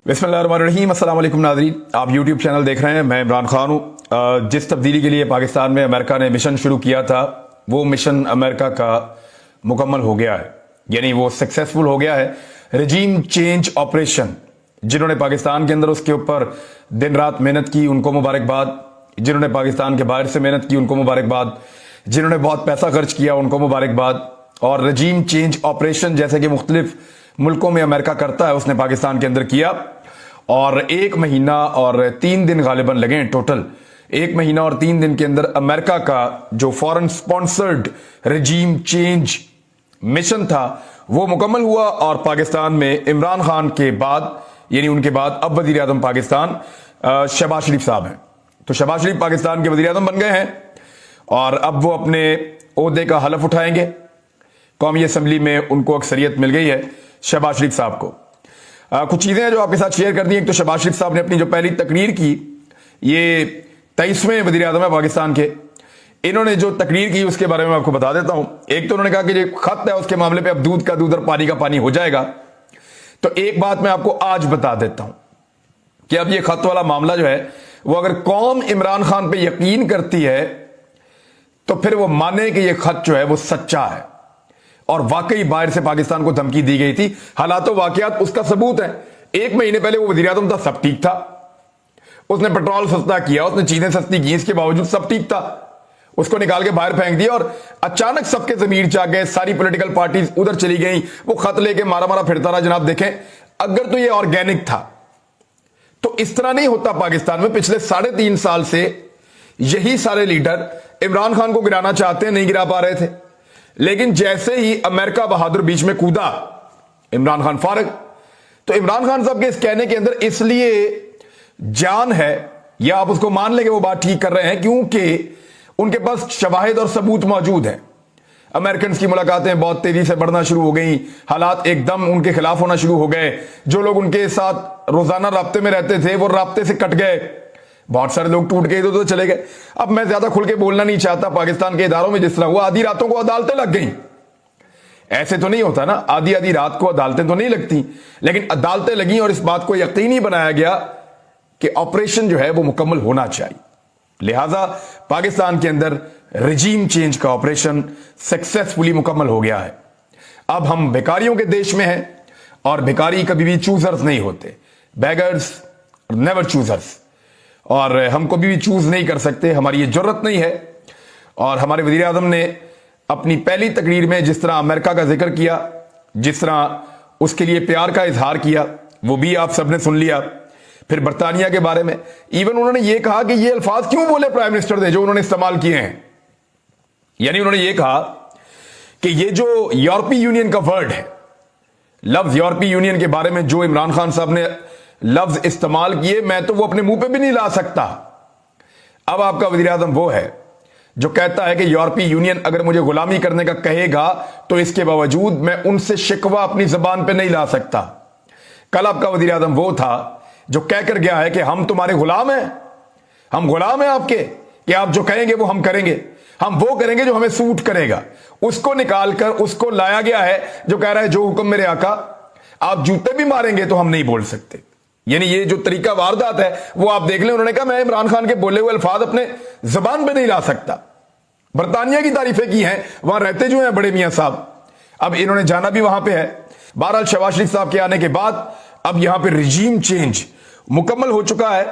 बिस्मिल्लाहिर्रहमानिर्रहीम। अस्सलाम वालेकुम नाज़रीन, आप यूट्यूब चैनल देख रहे हैं। मैं इमरान खान हूँ। जिस तब्दीली के लिए पाकिस्तान में अमेरिका ने मिशन शुरू किया था, वो मिशन अमेरिका का मुकम्मल हो गया है, यानी वो सक्सेसफुल हो गया है। रजीम चेंज ऑपरेशन, जिन्होंने पाकिस्तान के अंदर उसके ऊपर दिन रात मेहनत की, उनको मुबारकबाद। जिन्होंने पाकिस्तान के बाहर से मेहनत की, उनको मुबारकबाद। जिन्होंने बहुत पैसा खर्च किया, उनको मुबारकबाद। और रजीम चेंज ऑपरेशन जैसे कि मुख्तलिफ मुल्कों में अमेरिका करता है, उसने पाकिस्तान के अंदर किया। और 1 महीना और 3 दिन गालिबन लगे हैं। टोटल 1 महीना और 3 दिन के अंदर अमेरिका का जो फॉरेन स्पॉन्सर्ड रजीम चेंज मिशन था, वो मुकम्मल हुआ। और पाकिस्तान में इमरान खान के बाद, यानी उनके बाद अब वजीर आजम पाकिस्तान शहबाज शरीफ साहब हैं। तो शहबाज शरीफ पाकिस्तान के वजीर आजम बन गए हैं और अब वो अपने ओहदे का हलफ उठाएंगे। कौमी असम्बली में उनको अक्सरियत मिल गई है शहबाज शरीफ साहब को। कुछ चीजें हैं जो आपके साथ शेयर कर दी। एक तो शहबाज शरीफ साहब ने अपनी जो पहली तकरीर की, ये 23वें वजीर आजम है पाकिस्तान के, इन्होंने जो तकरीर की उसके बारे में आपको बता देता हूं। एक तो उन्होंने कहा कि जो खत है उसके मामले पे अब दूध का दूध और पानी का पानी हो जाएगा। तो एक बात मैं आपको आज बता देता हूं कि अब ये खत वाला मामला जो है, वो अगर कौम इमरान खान पे यकीन करती है तो फिर वो माने कि ये खत जो है वो सच्चा है और वाकई बाहर से पाकिस्तान को धमकी दी गई थी। हालातों वाकयात उसका सबूत है। 1 महीने पहले वो वज़ीर आज़म था, सब ठीक था। उसने पेट्रोल सस्ता किया, उसने चीजें सस्ती की, इसके बावजूद सब ठीक था। उसको निकाल के बाहर फेंक दिया और अचानक सबके ज़मीर जाग गए। सारी पॉलिटिकल पार्टीज उधर चली गई। वो खत लेके मारा मारा फिरता रहा। जनाब देखें, अगर तो ये ऑर्गेनिक था तो इस तरह नहीं होता। पाकिस्तान में पिछले 3.5 साल से यही सारे लीडर इमरान खान को गिराना चाहते हैं, नहीं गिरा पा रहे थे। लेकिन जैसे ही अमेरिका बहादुर बीच में कूदा, इमरान खान फारग। तो इमरान खान साहब के इस कहने के अंदर इसलिए जान है, या आप उसको मान लेंगे वो बात ठीक कर रहे हैं, क्योंकि उनके पास शवाहिद और सबूत मौजूद है। अमेरिकन की मुलाकातें बहुत तेजी से बढ़ना शुरू हो गई। हालात एकदम उनके खिलाफ होना शुरू हो गए। जो लोग उनके साथ रोजाना राब्ते में रहते थे, वो राब्ते से कट गए। बहुत सारे लोग टूट के इधर उधर चले गए। अब मैं ज्यादा खुल के बोलना नहीं चाहता। पाकिस्तान के इदारों में जिस तरह हुआ, आधी रातों को अदालतें लग गई। ऐसे तो नहीं होता ना, आधी आधी रात को अदालतें तो नहीं लगती, लेकिन अदालतें लगी और इस बात को यकीनी बनाया गया कि ऑपरेशन जो है वो मुकम्मल होना चाहिए। लिहाजा पाकिस्तान के अंदर रजीम चेंज का ऑपरेशन सक्सेसफुली मुकम्मल हो गया है। अब हम भिखारियों के देश में हैं और भिखारी कभी भी चूजर्स नहीं होते। Beggars never choosers. और हम कभी भी चूज नहीं कर सकते, हमारी ये जरूरत नहीं है। और हमारे वजीर आजम ने अपनी पहली तकरीर में जिस तरह अमेरिका का जिक्र किया, जिस तरह उसके लिए प्यार का इजहार किया, वो भी आप सबने सुन लिया। फिर बरतानिया के बारे में इवन उन्होंने ये कहा कि ये अल्फाज क्यों बोले प्राइम मिनिस्टर ने, जो उन्होंने इस्तेमाल किए हैं। यानी उन्होंने ये कहा कि ये जो यूरोपीय यूनियन का वर्ड है, लफ्ज यूरोपीय यूनियन के बारे में जो इमरान खान साहब ने लफ्ज इस्तेमाल किए, मैं तो वो अपने मुंह पे भी नहीं ला सकता। अब आपका वज़ीर आज़म वो है जो कहता है कि यूरोपीय यूनियन अगर मुझे गुलामी करने का कहेगा तो इसके बावजूद मैं उनसे शिकवा अपनी जबान पे नहीं ला सकता। कल आपका वज़ीर आज़म वो था जो कहकर गया है कि हम तुम्हारे गुलाम हैं, हम गुलाम हैं आपके, कि आप जो कहेंगे वो हम करेंगे, हम वो करेंगे जो हमें सूट करेगा। उसको निकालकर उसको लाया गया है जो कह रहा है जो हुक्म मेरे आका, आप जूते भी मारेंगे तो हम नहीं बोल सकते। यानी ये जो तरीका वारदात है वो आप देख लें। उन्होंने कहा मैं इमरान खान के बोले हुए अल्फाज अपने जबान पे नहीं ला सकता। बरतानिया की तारीफें की हैं, वहां रहते जो हैं बड़े मियां साहब। अब इन्होंने जाना भी वहां पे है। बहरहाल शहबाज शरीफ साहब के आने के बाद अब यहां पे रजीम चेंज मुकम्मल हो चुका है।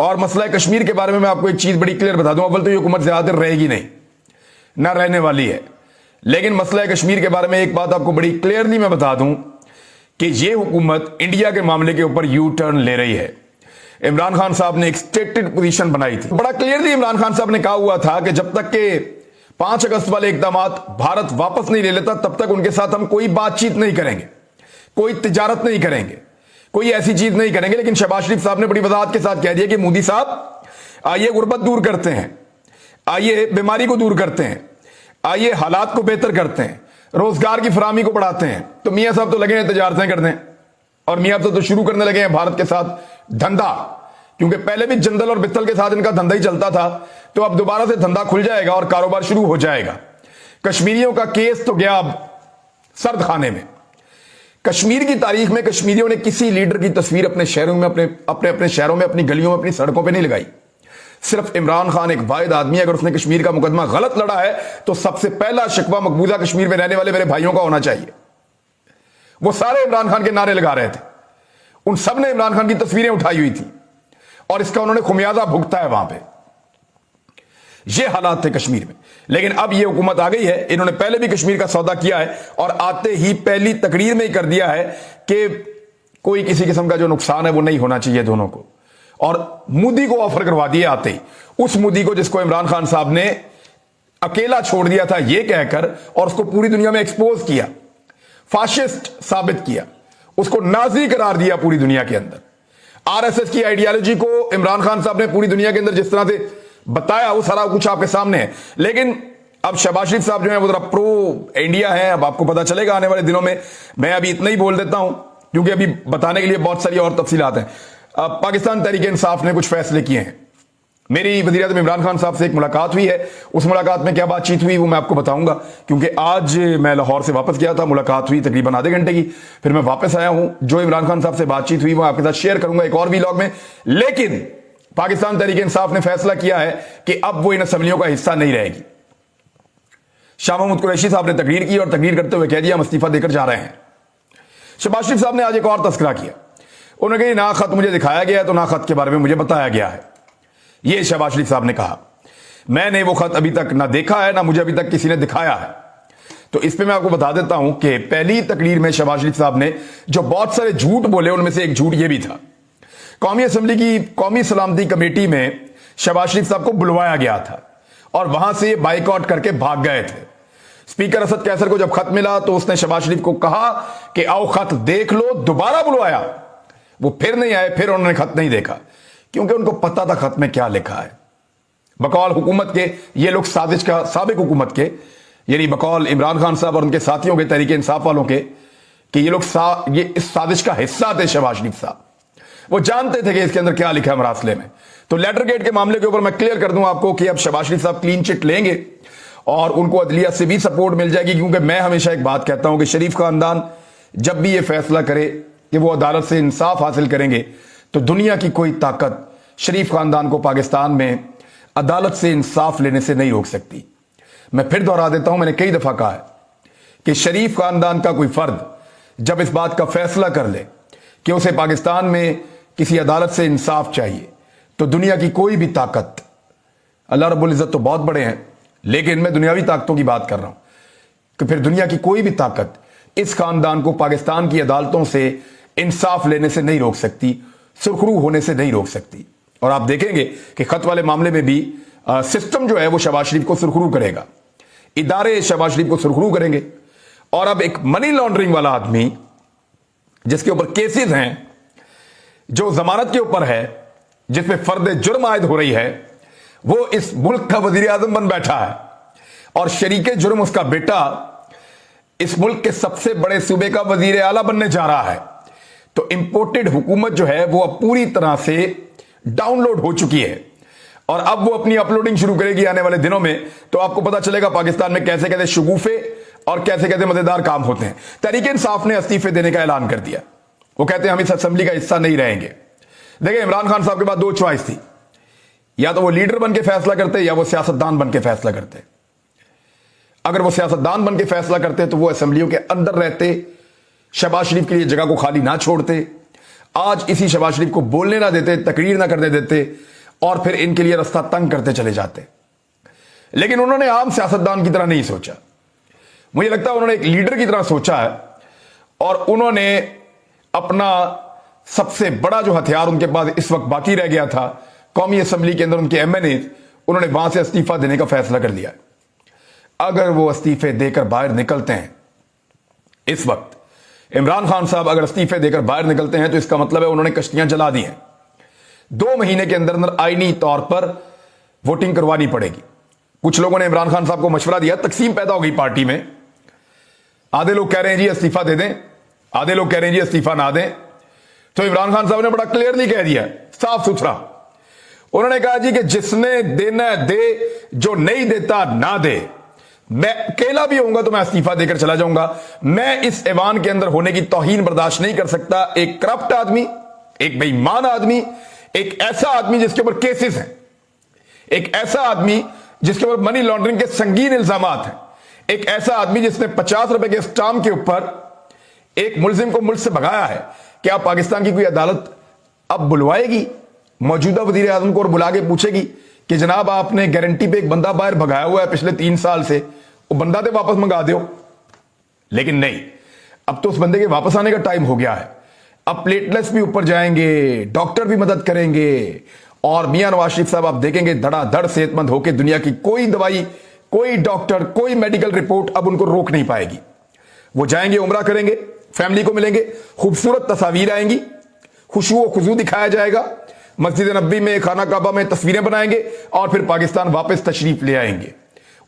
और मसला कश्मीर के बारे में मैं आपको एक चीज बड़ी क्लियर बता दूं। अव्वल तो ये हुकूमत ज्यादा रहेगी नहीं, ना रहने वाली है। लेकिन मसला कश्मीर के बारे में एक बात आपको बड़ी क्लियरली मैं बता दूं कि ये हुकूमत इंडिया के मामले के ऊपर यू टर्न ले रही है। इमरान खान साहब ने एक स्टेटेड पोजीशन बनाई थी। बड़ा क्लियरली इमरान खान साहब ने कहा हुआ था कि जब तक के 5 अगस्त वाले इकदाम भारत वापस नहीं ले लेता, तब तक उनके साथ हम कोई बातचीत नहीं करेंगे, कोई तिजारत नहीं करेंगे, कोई ऐसी चीज नहीं करेंगे। लेकिन शहबाज शरीफ साहब ने बड़ी वजाहत के साथ कह दिया कि मोदी साहब आइए गुर्बत दूर करते हैं, आइए बीमारी को दूर करते हैं, आइए हालात को बेहतर करते हैं, रोजगार की फराहमी को बढ़ाते हैं। तो मियां साहब तो लगे हैं तजारतें करने, और मियां साहब तो शुरू करने लगे हैं भारत के साथ धंधा, क्योंकि पहले भी जंदल और बित्तल के साथ इनका धंधा ही चलता था। तो अब दोबारा से धंधा खुल जाएगा और कारोबार शुरू हो जाएगा। कश्मीरियों का केस तो गया अब सर्द खाने में। कश्मीर की तारीख में कश्मीरियों ने किसी लीडर की तस्वीर अपने शहरों में अपने शहरों में, अपनी गलियों में, अपनी सड़कों पे नहीं लगाई। सिर्फ इमरान खान एक वाहिद आदमी, अगर उसने कश्मीर का मुकदमा गलत लड़ा है तो सबसे पहला शिकवा मकबूजा कश्मीर में रहने वाले मेरे भाइयों का होना चाहिए। वो सारे इमरान खान के नारे लगा रहे थे, उन सब ने इमरान खान की तस्वीरें उठाई हुई थी और इसका उन्होंने खुमियाजा भुगता है वहां पे। ये हालात थे कश्मीर में। लेकिन अब ये हुकूमत आ गई है, इन्होंने पहले भी कश्मीर का सौदा किया है और आते ही पहली तकरीर में ही कर दिया है कि कोई किसी किस्म का जो नुकसान है वो नहीं होना चाहिए दोनों को। और मोदी को ऑफर करवा दिए आते ही, उस मोदी को जिसको इमरान खान साहब ने अकेला छोड़ दिया था ये कहकर और उसको पूरी दुनिया में एक्सपोज किया, फाशिस्ट साबित किया, उसको नाजी करार दिया पूरी दुनिया के अंदर। आरएसएस की आइडियोलॉजी को इमरान खान साहब ने पूरी दुनिया के अंदर जिस तरह से बताया वो सारा कुछ आपके सामने है। लेकिन अब शहबाज शरीफ साहब जो है वो जरा प्रो इंडिया है, अब आपको पता चलेगा आने वाले दिनों में। मैं अभी इतना ही बोल देता हूं क्योंकि अभी बताने के लिए बहुत सारी और तफसीलात हैं। अब पाकिस्तान तहरीक इंसाफ ने कुछ फैसले किए हैं। मेरी वज़ीर आज़म इमरान खान साहब से एक मुलाकात हुई है, उस मुलाकात में क्या बातचीत हुई वो मैं आपको बताऊंगा, क्योंकि आज मैं लाहौर से वापस गया था, मुलाकात हुई तकरीबन आधे घंटे की, फिर मैं वापस आया हूं। जो इमरान खान साहब से बातचीत हुई वो आपके साथ शेयर करूंगा एक और व्लॉग में। लेकिन पाकिस्तान तहरीक इंसाफ ने फैसला किया है कि अब वो इन असेंबलियों का हिस्सा नहीं रहेगी। शाह महमूद कुरैशी साहब ने तकरीर की और तकरीर करते हुए कह दिया हम इस्तीफा देकर जा रहे हैं। शहबाज शरीफ साहब ने आज एक और तस्करा किया, उन्होंने कहा ना खत मुझे दिखाया गया है तो ना खत के बारे में मुझे बताया गया है। यह शहबाज शरीफ साहब ने कहा, मैंने वो खत अभी तक ना देखा है ना मुझे अभी तक किसी ने दिखाया है। तो इस पे मैं आपको बता देता हूं कि पहली तकरीर में शहबाज शरीफ साहब ने जो बहुत सारे झूठ बोले उनमें से एक झूठ यह भी था। कौमी असेंबली की कौमी सलामती कमेटी में शहबाज शरीफ साहब को बुलवाया गया था और वहां से बाइकआउट करके भाग गए थे। स्पीकर असद कैसर को जब खत मिला तो उसने शहबाज शरीफ को कहा कि आओ खत देख लो, दोबारा बुलवाया, वो फिर नहीं आए, फिर उन्होंने खत नहीं देखा क्योंकि उनको पता था खत में क्या लिखा है। बकौल हुकूमत के ये लोग साजिश का, साबिक हुकूमत के, यानी बकौल इमरान खान साहब और उनके साथियों के, तहरीक इंसाफ वालों के, कि ये लोग ये इस साजिश का हिस्सा थे। शहबाज शरीफ साहब वो जानते थे कि इसके अंदर क्या लिखा है मरासले में। तो लेटर गेट के मामले के ऊपर मैं क्लियर कर दूं आपको कि अब शहबाज शरीफ साहब क्लीन चिट लेंगे और उनको अदलिया से भी सपोर्ट मिल जाएगी, क्योंकि मैं हमेशा एक बात कहता हूं कि शरीफ खानदान जब भी यह फैसला करे कि वो अदालत से इंसाफ हासिल करेंगे तो दुनिया की कोई ताकत शरीफ खानदान को पाकिस्तान में अदालत से इंसाफ लेने से नहीं रोक सकती। मैं फिर दोहरा देता हूं, मैंने कई दफा कहा है कि शरीफ खानदान का कोई फर्द जब इस बात का फैसला कर ले कि उसे पाकिस्तान में किसी अदालत से इंसाफ चाहिए तो दुनिया की कोई भी ताकत, अल्लाह रब्बुल इज़्ज़त तो बहुत बड़े हैं लेकिन मैं दुनियावी ताकतों की बात कर रहा हूं, कि फिर दुनिया की कोई भी ताकत इस खानदान को पाकिस्तान की अदालतों से इंसाफ लेने से नहीं रोक सकती, सुरखरू होने से नहीं रोक सकती। और आप देखेंगे कि खत वाले मामले में भी सिस्टम जो है वो शहबाज शरीफ को सुरखरू करेगा, इदारे शहबाज शरीफ को सुरखरू करेंगे। और अब एक मनी लॉन्ड्रिंग वाला आदमी जिसके ऊपर केसेस हैं, जो जमानत के ऊपर है, जिसमें फर्द जुर्म आयद हो रही है, वो इस मुल्क का वजीर आजम बन बैठा है और शरीके जुर्म उसका बेटा इस मुल्क के सबसे बड़े सूबे का वजीर आला बनने जा रहा है। तो इंपोर्टेड हुकूमत जो है वो अब पूरी तरह से डाउनलोड हो चुकी है और अब वो अपनी अपलोडिंग शुरू करेगी आने वाले दिनों में। तो आपको पता चलेगा पाकिस्तान में कैसे कैसे शगुफे और कैसे कैसे मजेदार काम होते हैं। तहरीक इंसाफ ने इस्तीफे देने का ऐलान कर दिया, वो कहते हैं हम इस असेंबली का हिस्सा नहीं रहेंगे। देखिए, इमरान खान साहब के पास दो चॉइस थी, या तो वो लीडर बन के फैसला करते या वो सियासतदान बन के फैसला करते। अगर वो सियासतदान बन के फैसला करते तो वो असेंबलियों के अंदर रहते, शहबाज शरीफ के लिए जगह को खाली ना छोड़ते, आज इसी शहबाज शरीफ को बोलने ना देते, तकरीर ना करने देते और फिर इनके लिए रास्ता तंग करते चले जाते। लेकिन उन्होंने आम सियासतदान की तरह नहीं सोचा, मुझे लगता है उन्होंने एक लीडर की तरह सोचा है और उन्होंने अपना सबसे बड़ा जो हथियार उनके पास इस वक्त बाकी रह गया था, कौमी असेंबली के अंदर उनके एमएनए, उन्होंने वहां से इस्तीफा देने का फैसला कर लिया। अगर वो इस्तीफे देकर बाहर निकलते हैं, इस वक्त इमरान खान साहब अगर इस्तीफे देकर बाहर निकलते हैं तो इसका मतलब है उन्होंने कश्तियां जला दी हैं। 2 महीने के अंदर अंदर आईनी तौर पर वोटिंग करवानी पड़ेगी। कुछ लोगों ने इमरान खान साहब को मशवरा दिया, तकसीम पैदा हो गई पार्टी में, आधे लोग कह रहे हैं जी इस्तीफा दे दें, आधे लोग कह रहे हैं जी इस्तीफा ना दें। तो इमरान खान साहब ने बड़ा क्लियरली कह दिया, साफ सुथरा, उन्होंने कहा जी कि जिसने देना दे, जो नहीं देता ना दे। मैं अकेला भी होऊंगा तो मैं इस्तीफा देकर चला जाऊंगा। मैं इस ऐवान के अंदर होने की तौहीन बर्दाश्त नहीं कर सकता। एक करप्ट आदमी, एक बेईमान आदमी, एक ऐसा आदमी जिसके ऊपर केसेस हैं, एक ऐसा आदमी जिसके ऊपर मनी लॉन्ड्रिंग के संगीन इल्जामात हैं, एक ऐसा आदमी जिसने 50 रुपए के स्टाम्प के ऊपर एक मुलजिम को मुल्क से भगाया है। क्या पाकिस्तान की कोई अदालत अब बुलवाएगी मौजूदा वजीर आजम को और बुला के पूछेगी कि जनाब आपने गारंटी पे एक बंदा बाहर भगाया हुआ है पिछले 3 साल से, वो बंदा तो वापस मंगा दो? लेकिन नहीं, अब तो उस बंदे के वापस आने का टाइम हो गया है। अब प्लेटलेट्स भी ऊपर जाएंगे, डॉक्टर भी मदद करेंगे, और मियां नवाज शरीफ साहब आप देखेंगे धड़ाधड़ सेहतमंद होकर दुनिया की कोई दवाई, कोई डॉक्टर, कोई मेडिकल रिपोर्ट अब उनको रोक नहीं पाएगी। वो जाएंगे, उम्रा करेंगे, फैमिली को मिलेंगे, खूबसूरत तस्वीर आएंगी, खुशबू खुशबू दिखाया जाएगा, मस्जिद नबी में, खाना काबा में तस्वीरें बनाएंगे और फिर पाकिस्तान वापस तशरीफ ले आएंगे।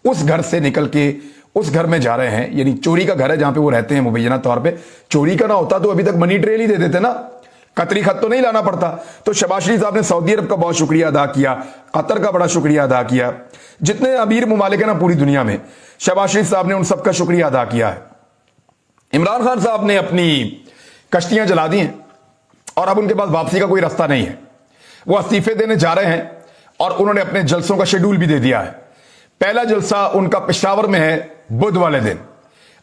उस घर से निकल के उस घर में जा रहे हैं, यानी चोरी का घर है जहां पे वो रहते हैं मुबैना तौर पे। चोरी का ना होता तो अभी तक मनी ट्रेल ही दे देते ना, कतरी खत तो नहीं लाना पड़ता। तो शहबाज शरीफ साहब ने सऊदी अरब का बहुत शुक्रिया अदा किया, कतर का बड़ा शुक्रिया अदा किया, जितने अमीर मुमालिक है ना पूरी दुनिया में, शहबाज शरीफ साहब ने उन सबका शुक्रिया अदा किया है। इमरान खान साहब ने अपनी कश्तियां जला दी हैं और अब उनके पास वापसी का कोई रास्ता नहीं है। वो इस्तीफे देने जा रहे हैं और उन्होंने अपने जलसों का शेड्यूल भी दे दिया है। पहला जलसा उनका पेशावर में है बुध वाले दिन।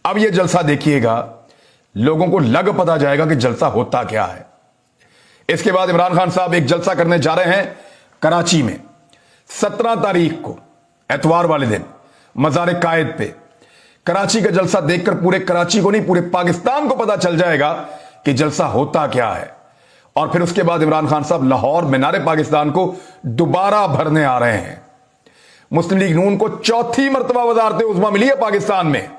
अब यह जलसा देखिएगा, लोगों को लग पता जाएगा कि जलसा होता क्या है। इसके बाद इमरान खान साहब एक जलसा करने जा रहे हैं कराची में 17 तारीख को, एतवार वाले दिन, मज़ार कायद पे। कराची का जलसा देखकर पूरे कराची को नहीं, पूरे पाकिस्तान को पता चल जाएगा कि जलसा होता क्या है। और फिर उसके बाद इमरान खान साहब लाहौर मीनारे पाकिस्तान को दोबारा भरने आ रहे हैं। मुस्लिम लीग नून को चौथी मरतबा वज़ारत उज़्मा मिली है पाकिस्तान में,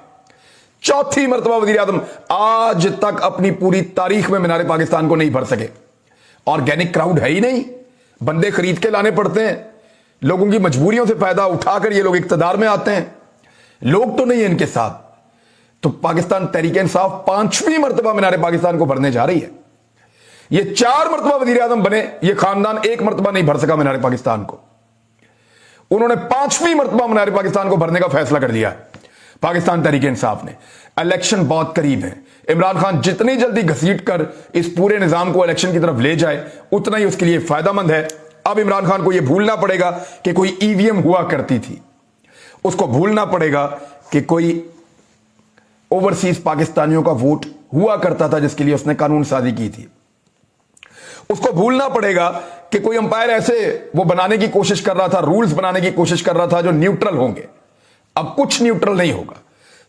चौथी मरतबा वज़ीर आज़म आज तक अपनी पूरी तारीख में मीनारे पाकिस्तान को नहीं भर सके। ऑर्गेनिक क्राउड है ही नहीं, बंदे खरीद के लाने पड़ते हैं, लोगों की मजबूरियों से फायदा उठाकर ये लोग इक्तदार में आते हैं, लोग तो नहीं है इनके साथ। तो पाकिस्तान तहरीक इंसाफ 5वीं मरतबा मीनारे पाकिस्तान को भरने जा रही है। ये 4 मरतबा वज़ीर आज़म बने, ये खानदान 1 मरतबा नहीं भर सका मीनारे पाकिस्तान को। उन्होंने 5वीं मरतबा मीनारे पाकिस्तान को भरने का फैसला कर दिया है पाकिस्तान तहरीक इंसाफ ने। इलेक्शन बहुत करीब है, इमरान खान जितनी जल्दी घसीट कर इस पूरे निजाम को इलेक्शन की तरफ ले जाए उतना ही उसके लिए फायदामंद है। अब इमरान खान को यह भूलना पड़ेगा कि कोई ईवीएम हुआ करती थी, उसको भूलना पड़ेगा कि कोई ओवरसीज पाकिस्तानियों का वोट हुआ करता था जिसके लिए उसने कानून साजी की थी, उसको भूलना पड़ेगा कि कोई अंपायर ऐसे वो बनाने की कोशिश कर रहा था, रूल्स बनाने की कोशिश कर रहा था जो न्यूट्रल होंगे। अब कुछ न्यूट्रल नहीं होगा,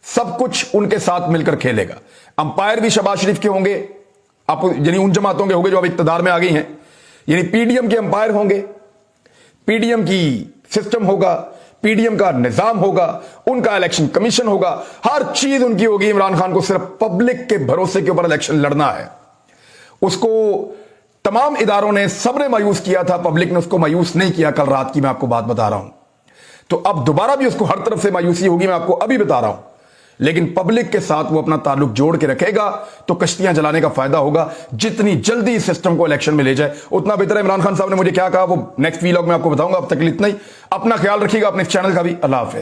सब कुछ उनके साथ मिलकर खेलेगा। अंपायर भी शहबाज शरीफ के होंगे, आप यानी उन जमातों के होंगे जो अब इक्तदार में आ गई हैं, यानी पीडीएम के अंपायर होंगे, पीडीएम की सिस्टम होगा, पीडीएम का निजाम होगा, उनका इलेक्शन कमीशन होगा, हर चीज उनकी होगी। इमरान खान को सिर्फ पब्लिक के भरोसे के ऊपर इलेक्शन लड़ना है। उसको तमाम इदारों ने, सबने मायूस किया था, पब्लिक ने उसको मायूस नहीं किया। कल रात की मैं आपको बात बता रहा हूं, तो अब दोबारा भी उसको हर तरफ से मायूसी होगी, मैं आपको अभी बता रहा हूं। लेकिन पब्लिक के साथ वो अपना ताल्लुक जोड़ के रखेगा तो कश्तियां जलाने का फायदा होगा। जितनी जल्दी इस सिस्टम को इलेक्शन में ले जाए उतना बेहतर है। इमरान खान साहब ने मुझे क्या कहा वो नेक्स्ट वीलॉग में आपको बताऊंगा। अब तक इतना ही, अपना ख्याल रखिएगा, अपने चैनल का भी। अल्लाह हाफिज।